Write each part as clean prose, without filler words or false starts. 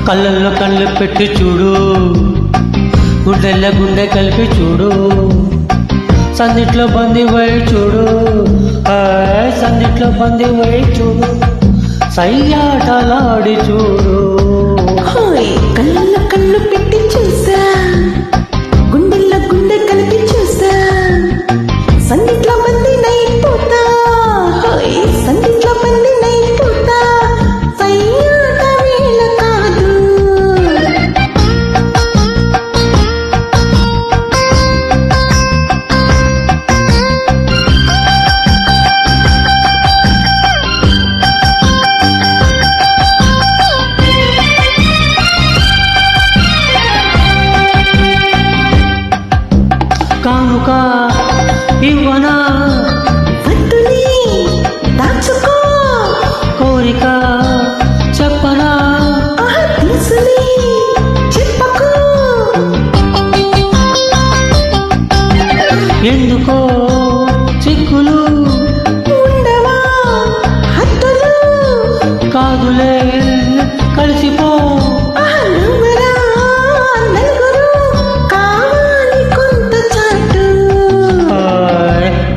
కళ్ళల్లో కళ్ళు పెట్టి చూడు, గుండెల్లో గుండె కలిపి చూడు, సందిట్లో బంది వై చూడు, సందిట్లో బంది వై చూడు, సయ్యాటలాడి చూడు. కళ్ళల్లో కళ్ళు పెట్టి చూసా, గుండెల్లో గుండె కలిపి చూసా, సందిట్లో బంది నైపోతా, సందిట్లో బంది నైపోతా, సయ్యాట వేళ కాదు. కానుక ఇవ్వనా, వద్దులే దాచుకో, కోరిక చెప్పనా, తెలుసులే చెప్పకు, ఎందుకో చిక్కులు ఉండవా హద్దులు, కాదులే కలిసిపో, నువ్వురా నలుగురు కావాలి కొంత చాటు.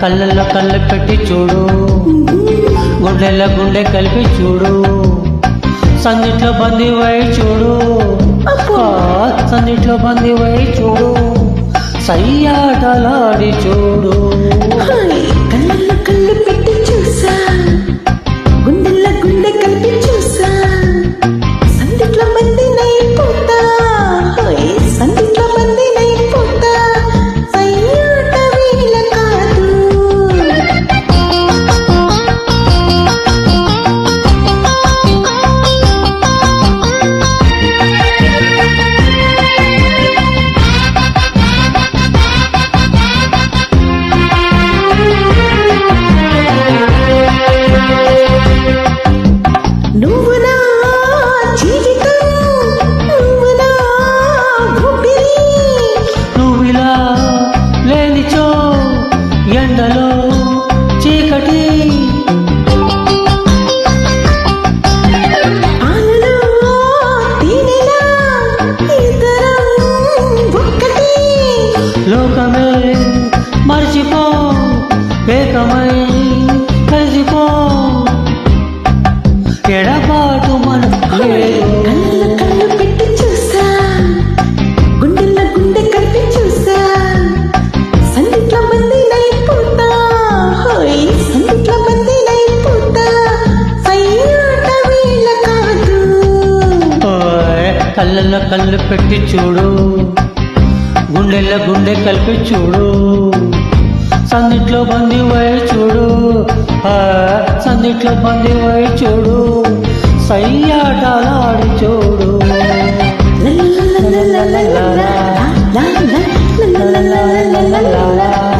కళ్ళల్లో కళ్ళు పెట్టి చూడు, గుండెల్లో గుండె కలిపి చూడు, సందిట్లో బంది వై చూడు, సందిట్లో బంది వై చూడు, సయ్యాటలాడి చూడు. కళ్ళల్లో కళ్ళు పెట్టి చూసా, గుండెల్లో గుండె కలిపి చూసా, సందిట్లో బంది నైపోతా, సందిట్లో బంది నైపోతా, సయ్యాట వేళ కాదు. నువ్వు నా జీవితం, నువ్వు నా ఊపిరి, నువ్విలా లేనిచో ఎండలో చీకటి, పాలలో తేనెలా ఇద్దరం ఒక్కటి, లోకమే మర్చిపో, ఏకమై కలిసిపో, ఎడబాటు మనం కళ్ళల్లో కళ్ళు పెట్టి చూసా, గుండెల్లో గుండె కలిపి చూసా, సందిట్లో బంది నైపోతా, సందిట్లో బంది నైపోతా, సయ్యాట వేళ కాదు. కళ్ళల్లో కళ్ళు పెట్టి చూడు, గుండెల్లో గుండె కలిపి చూడు, సందిట్లో బంది వై చూడు, సందిట్లో బంది వై చూడు, సయ్యాటలాడి చూడు. లా లా లా లా లా లా లా లా లా లా లా లా లా లా లా లా.